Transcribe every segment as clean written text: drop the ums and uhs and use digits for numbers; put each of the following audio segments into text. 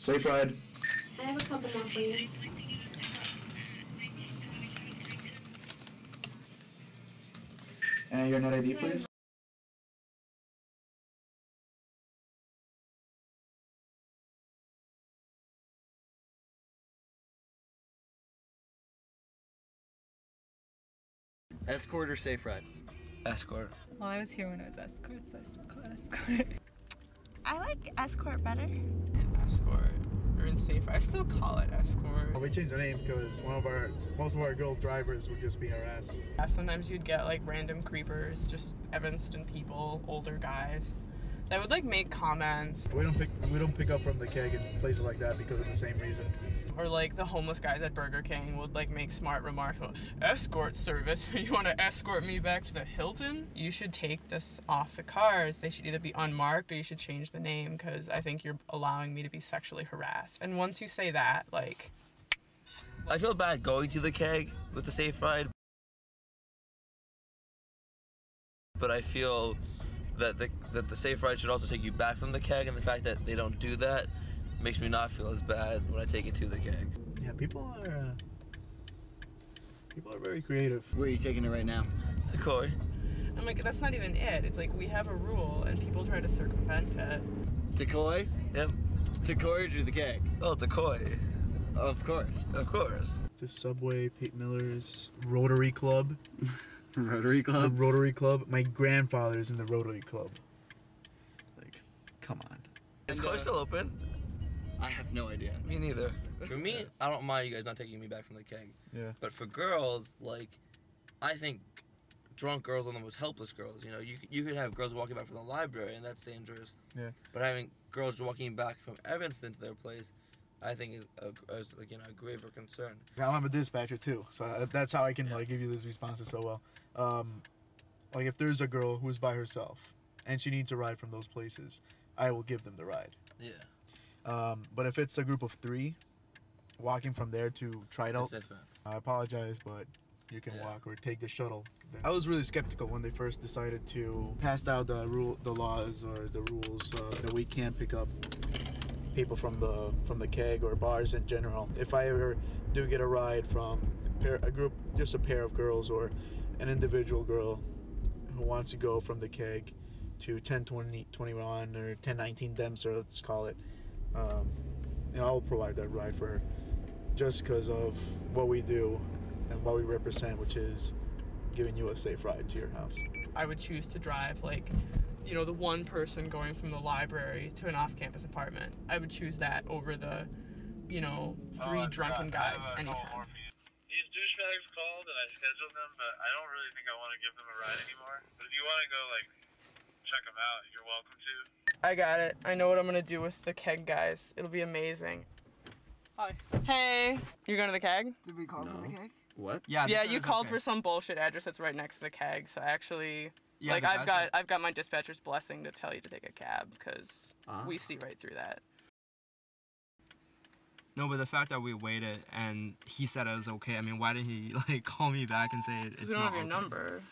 SafeRide. I have a couple more for you. And your net ID, please. Escort or SafeRide? Escort. Well, I was here when it was escort, so I still call it escort. I like escort better. Escort. Or in SafeRide. I still call it escort. We changed the name because most of our girl drivers would just be harassed. Yeah, sometimes you'd get like random creepers, just Evanston people, older guys, that would like make comments. We don't pick up from the keg and places like that because of the same reason. Or like the homeless guys at Burger King would like make smart remarks about escort service. You want to escort me back to the Hilton? You should take this off the cars. They should either be unmarked or you should change the name because I think you're allowing me to be sexually harassed. And once you say that, like... I feel bad going to the keg with the SafeRide, but I feel that the SafeRide should also take you back from the keg, and the fact that they don't do that makes me not feel as bad when I take it to the keg. Yeah, people are very creative. Where are you taking it right now? The koi. I'm like, that's not even it. It's like we have a rule and people try to circumvent it. Decoy? Yep. Decoy or to the keg? Oh, the koi. Of course. Of course. Just Subway, Pete Miller's, Rotary Club. Rotary Club? The Rotary Club. My grandfather's in the Rotary Club. Like, come on. Is koi still open? I have no idea. Me neither. For me, I don't mind you guys not taking me back from the keg. Yeah. But for girls, like, I think drunk girls are the most helpless girls. You know, you could have girls walking back from the library, and that's dangerous. Yeah. But having girls walking back from Evanston to their place, I think is like, you know, a graver concern. I'm a dispatcher too, so that's how I can like give you these responses so well. Like if there's a girl who's by herself and she needs a ride from those places, I will give them the ride. Yeah. But if it's a group of 3 walking from there to Trido, I apologize, but you can walk or take the shuttle. I was really skeptical when they first decided to pass out the laws or the rules that we can't pick up people from the keg or bars in general. If I ever do get a ride from a group, just a pair of girls or an individual girl who wants to go from the keg to 1021 or 1019 Dempster, let's call it, you know, I'll provide that ride for her just because of what we do and what we represent, which is giving you a safe ride to your house. I would choose to drive like, you know, the one person going from the library to an off-campus apartment. I would choose that over the, you know, 3 drunken guys anytime. These douchebags called and I scheduled them, but I don't really think I want to give them a ride anymore. But if you want to go, like, check them out, you're welcome to. I got it. I know what I'm going to do with the keg guys. It'll be amazing. Hi. Hey! You're going to the keg? Did we call for the keg? What? Yeah, you called for some bullshit address that's right next to the keg, so actually... Yeah, like I've got my dispatcher's blessing to tell you to take a cab because we see right through that. No, but the fact that we waited and he said it was okay. I mean, why didn't he like call me back and say it's not okay? We don't have your number.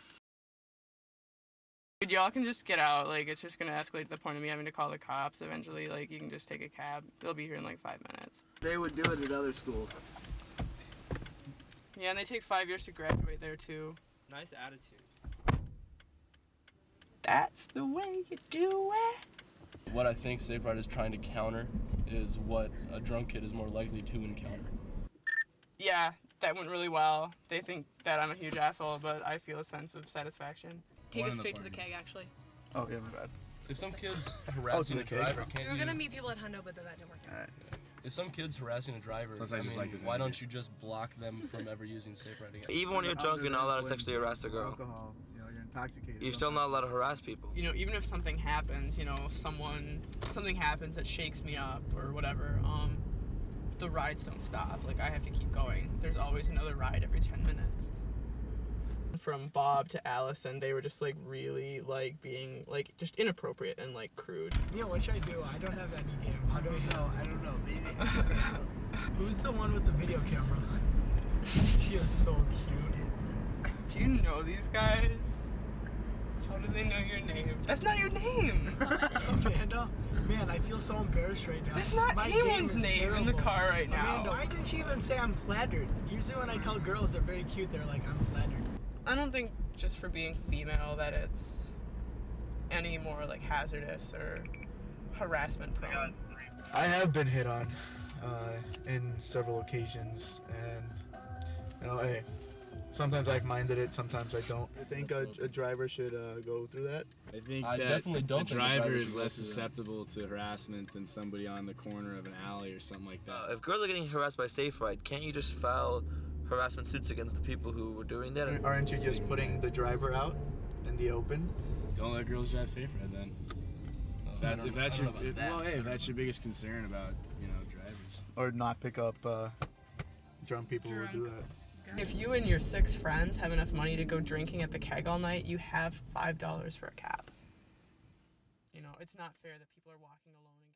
Dude, y'all can just get out. Like it's just gonna escalate to the point of me having to call the cops eventually. Like you can just take a cab. They'll be here in like 5 minutes. They would do it at other schools. Yeah, and they take 5 years to graduate there too. Nice attitude. That's the way you do it. What I think SafeRide is trying to counter is what a drunk kid is more likely to encounter. Yeah, that went really well. They think that I'm a huge asshole, but I feel a sense of satisfaction. Take us straight to the keg, actually. Oh, yeah, my bad. If some kid's harassing a driver, can't you... We were gonna meet people at Hundo, but then that didn't work out. All right. If some kid's harassing a driver, I mean, why don't you just block them from ever using SafeRide again? Even when you're drunk, you're not allowed to sexually harass a girl. Alcohol, you know, you're intoxicated. You're still not allowed to harass people. You know, even if something happens, you know, something happens that shakes me up or whatever, the rides don't stop. Like, I have to keep going. There's always another ride every 10 minutes. From Bob to Allison, they were just like really like being like just inappropriate and like crude. Yeah, what should I do? I don't have any game. I don't know. Maybe. Who's the one with the video camera? She is so cute. Do you know these guys? How do they know your name? That's not your name. Amanda, man, I feel so embarrassed right now. That's not My anyone's game is name in the terrible. car right now. Amanda, why didn't she even say I'm flattered? Usually when I tell girls they're very cute, they're like, I'm flattered. I don't think just for being female that it's any more like hazardous or harassment prone. I have been hit on in several occasions, and you know, hey, sometimes I've minded it, sometimes I don't. I think a driver should go through that. I think I that definitely don't the think a driver driver is should go less through that. susceptible to harassment than somebody on the corner of an alley or something like that. If girls are getting harassed by SafeRide, can't you just file harassment suits against the people who were doing that? Aren't you just putting the driver out in the open? Don't let girls drive SafeRide then. If that's your biggest concern about, you know, drivers. Or not pick up drunk people who do that. If you and your 6 friends have enough money to go drinking at the keg all night, you have $5 for a cab. You know, it's not fair that people are walking alone and